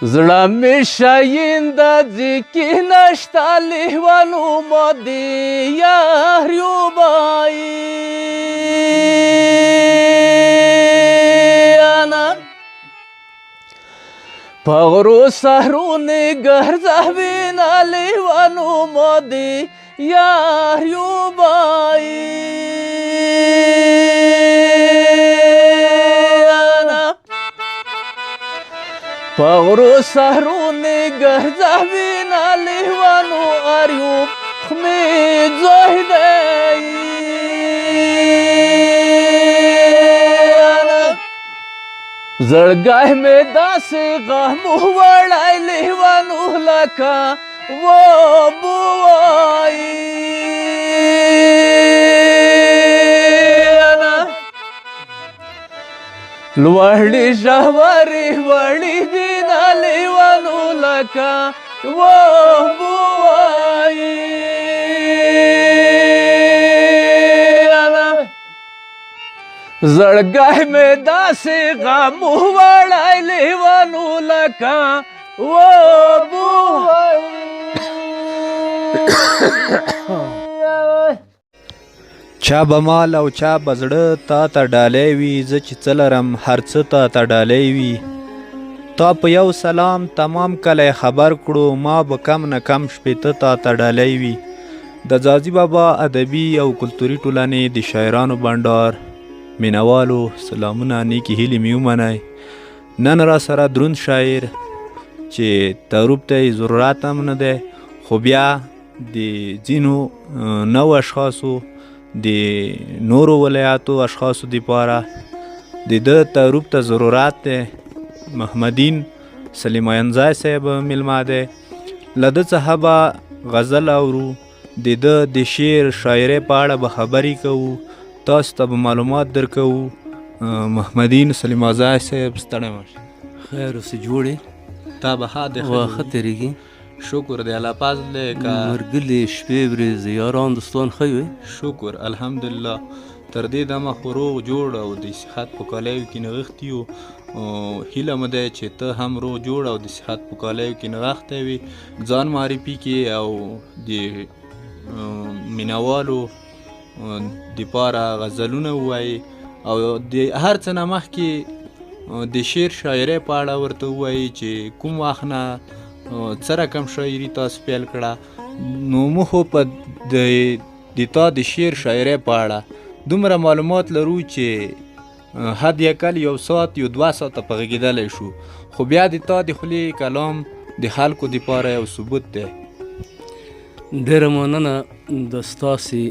زړه مې شاینده ځکه نشته لیوانو ما د یار یوبایي په غرو سهرونې ګرځوینه لیوانو ما د یار یوبایي په غرو سهرونې ګرځوینه لیوانو اریوب خمې ځای دی زړګی مې داسې غم وړی لیوانو لکه وبوایي لوړې ژورې وړې دینه لیوانو لکه وبوایي زړګی مې داسې غم وړی لیوانو لکه وبوایي چا به مال او چا به زړه تا ته ډالی وي زه چې څه لرم هر څه تا ته ډالی وي تا په یو سلام تمام کلی خبر کړو ما به کم نه کم شپېته تا ته ډالی وي د ځاځي بابا ادبي او کلتوري ټولنې د شاعرانو بنډار مینوالو سلامونه نیکې هیلې مې ومنئ نن را سره دروند شاعر چې تعارف ته یې ضرورت هم نه دی خو بیا د ځینو نو اشخاصو د نورو ولایاتو اشخاصو دپاره د ده تعارف ته ضرورت دی محمدین سلیمانزای صاحب میلمه دی له ده څخه به غزل اورو د ده د شعر شاعرۍ په اړه به خبرې کوو تاسو ته به معلومات درکوو محمدین سلیمانزای صاحب ستړی مشه خیر اوسې جوړې تا به ښه دی وا ښه تېرېږي شکر دی الله پاک دی که مرګلې شپې ورځې یاران دوستان ښه وې شکر الحمدلله تر دې دمه خو روغ جوړ او د صحت په کالیو کې نغښتي یو هیله مو دی چې ته هم روغ جوړ او د صحت په کالیو کې نغښتی وي ځان معرفي کې او د مینوالو دپاره غزلونه ووایي او د هر څه نه مخکې د شعر شاعرۍ په اړه ورته ووایي چې کوم وخت نه څه رقم شاعري تاسو پیل کړه نو موږ خو په د تا د شعر شاعرۍ په اړه دومره معلومات لرو چې حد یکل یو ساعت یو 2 ساعته په غږېدلی شو خو بیا د تا د خولې کلام د خلکو دپاره یو ثبوت دی ډېره مننه د ستاسې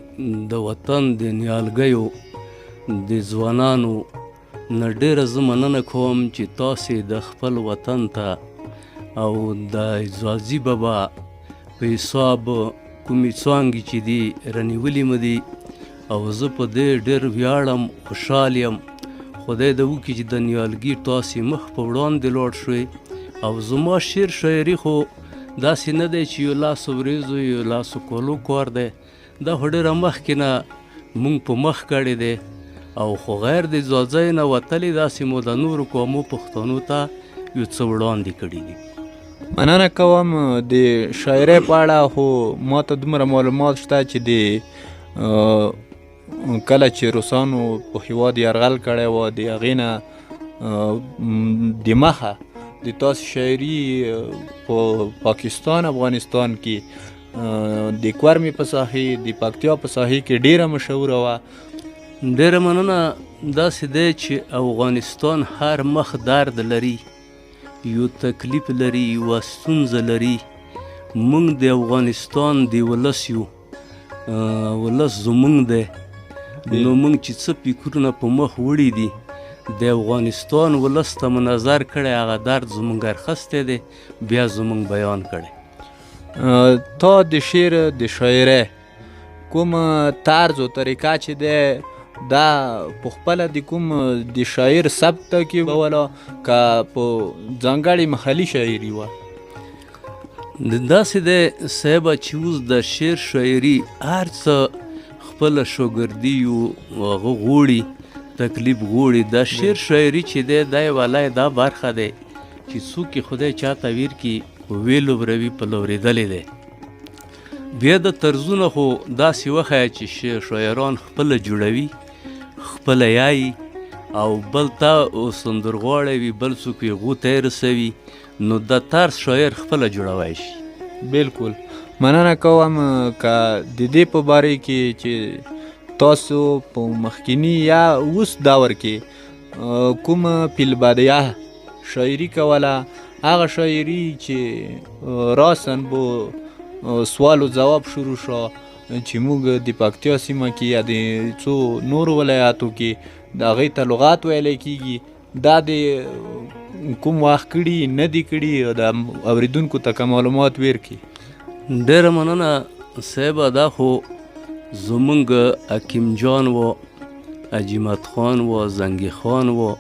د وطن د نیالګیو د ځوانانو نه ډېره زه مننه کوم چې تاسې د خپل وطن ته او د ځاځي بابا په حساب کومې څانګې چې دي رانیولې مې دي او زه په دې ډېر ویاړم خوشحال یم خدای دې وکړي چې د نیالګي تاسې مخ په وړاندې لوړ شوئ او زما شعر شاعري خو داسې نه دی چې یو لاسو وریځو یو لاسو کولو کار دی دا خو ډېره مخکې نه موږ په مخ کړی دی او خو غیر د ځاځی نه وتلې داسې مو د نورو قومو پښتنو ته یو څه وړاندې کړي دي مننه کوم د شاعرۍ په اړه خو ما ته دومره معلومات شته چې د کله چې روسانو په هېواد یرغل کړی و د هغې نه د مخه د تاسې شاعري په پاکستان افغانستان کې د کورمې په ساحې د پکتیا په ساحې کې ډېره مشهوره وه ډېره مننه داسې دی چې افغانستان هر مخ درد لري یو تکلیف لري یوه ستونزه لري موږ د افغانستان د ولس یو ولس زموږ دی نو موږ چې څه فکرونه په مخ وړي دي د افغانستان ولس ته مو نظر کړی هغه درد زموږ اخیستی دی بیا زموږ بیان کړی تا د شعر د شاعرۍ کوم طرز و طریقه چې دی دا په خپله د کوم د شاعر سبک ته کې وله که په ځانګړې محلي شاعري وه داسې دی صاحبه چې اوس د شعر شاعري هر څه خپله شاګردي یو هغه غوړي تکلیف غوړي د شعر شاعري چې دی دا یې والی دا برخه دی چې څوک یې خدای چاته ویر کي ویلو بروي په لورېدلې دی. بیا د طرزونه خو داسې وښیه چې شاعران خپله جوړوي، خپله یایي او بل ته سندرغاړی وي، بل څوک یې هغو ته یې رسوي، نو د طرز شاعر خپله جوړوی شي. بالکل مننه کوم که د دې په باره کې چې تاسو په مخکینی یا اوس دور کې کوم فیلبادیه شاعري کوله، هغه شاعري چې راسن بو سوال و جواب شروع شو چې موږ د پکتیا سیمه کې یا د څو نورو ولایاتو کې د هغې ته لغات ویلی کېږي، دا د کوم وخت کړي نه دي کړي، د اورېدونکو ته که معلومات ورکړي. ډېره مننه صاحبه، دا خو زمونږ حکیم جان و، عجیمت خان و، زنګي خان و،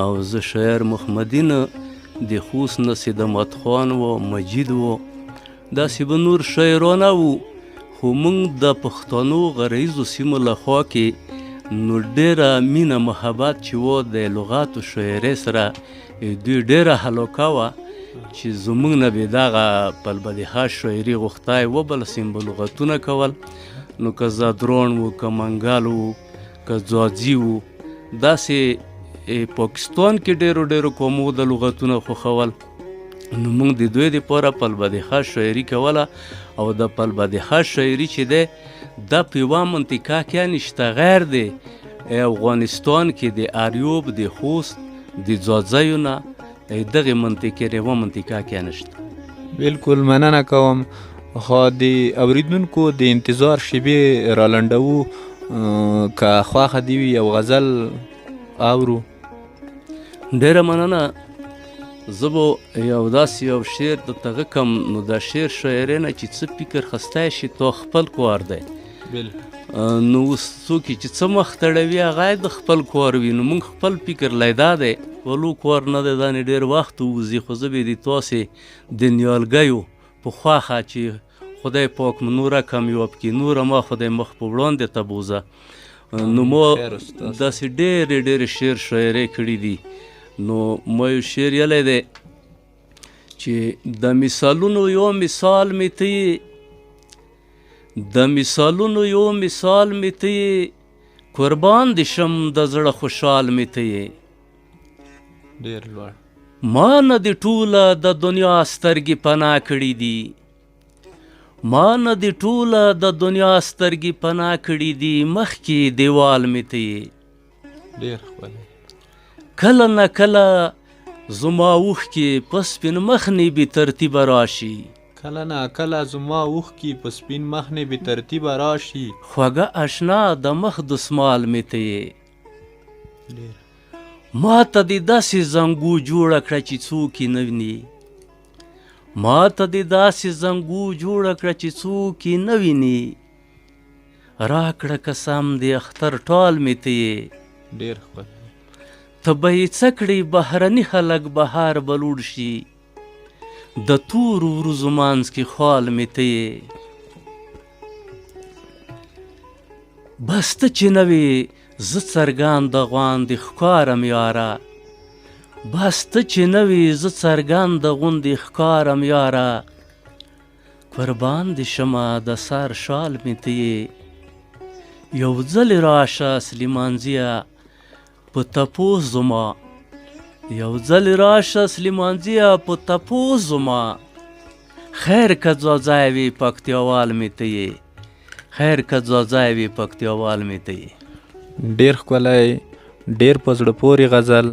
او زه شاعر محمدین د خوست نه صدمت خان و، مجید و، داسې به نور شاعرانه وو. خو موږ د پښتنو غرایزو سیمو لخوا کې نو ډېره مینه محبت چې و د لغاتو شاعرۍ سره دوی ډېره هلوکه وه چې زموږ نه بې دغه پلبدیخه شاعري غوښتی وبله سیم به لغتونه کول، نو که زادران و، که منګل و، که ځاځي و، داسې پاکستان کې ډېرو قومو د لغتونه خوښول، نو موږ د دوی دپاره پلبدیخه شاعري کوله. او د پلبدیخه شاعري چې دی دا په یوه منطقه کې نشته، غیر د افغانستان کې د اریوب، د خوست، د ځاځیو نه دغې منطقې د یوه منطقه کې نشته. بالکل مننه کوم. خو د اوریدونکو د انتظار شیبې رالنډوو، که خوښه دې وي یو غزل اورو. ډېره مننه. زه به یو داسې یو شعر درته غکم، نو دا شعر شاعرۍ نه چې څه فکر خستی شي تا خپل کار دی. نو اوس څوک چې څه مخ تړوي هغه د خپل کار وي، نو موږ خپل فکر لیدا دی ولو کار نه دی، دا نه ډېر وخت ووځي. خو زه به د تاسې د نیالګیو په خواښه چې خدای پاک مو نوره کامیاب کړي، نوره ما خدای مخ په وړاندې ته بوزه. نو ما داسې ډېرې شعر شاعرۍ کړي دي. نو ما یو شعر یلی دی چې د مثالونو یو مثال مې ته یې، د مثالونو یو مثال مې ته یې، قربان دې شم د زړه خوشحال مې ته یې. ډېر لوړ. ما نه دې ټوله د دنیا سترګې پناه کړي دي، ما نه دې ټوله د دنیا سترګې پناه کړي دي، مخکې دیوال مې ته یې. ډېر ښکلی. کله نه کله زما اوښکې په سپین مخ نه بې ترتیبه راشي، کله نه کله زما اوښکې په سپین مخ نه بې ترتیبه راشي، خوږه اشنا د مخ دسمال مې ته یې. ما ته دې داسې زنګو جوړه کړه چې څوک یې نه ویني، ما ته دې داسې زنګو جوړه کړه چې څوک یې نه ویني، راکړه قسم د اختر ټال مې ته یې. ډېر ښکلی. ته به یې څه کړې بهرني خلک بهار به لوړ شي، د تورو ورځو منځ کې خال مې ته یې. بس ته چې نه وې زه څرګند غوندې ښکارم یاره، بس ته چې نه وې زه څرګند غوندې ښکارم یاره، قربان دې شمه د سر شال مې ته یې. یو ځلې راشه سلیمانزیه په تپوس زما، یو ځلې راشه سلیمانزیه په تپوس زما، خیر که ځاځی وي پکتیاوال مې ته یې، خیر که ځاځی وي پکتیاوال مې ته یې. ډېر ښکلی، ډېر په زړه پورې غزل.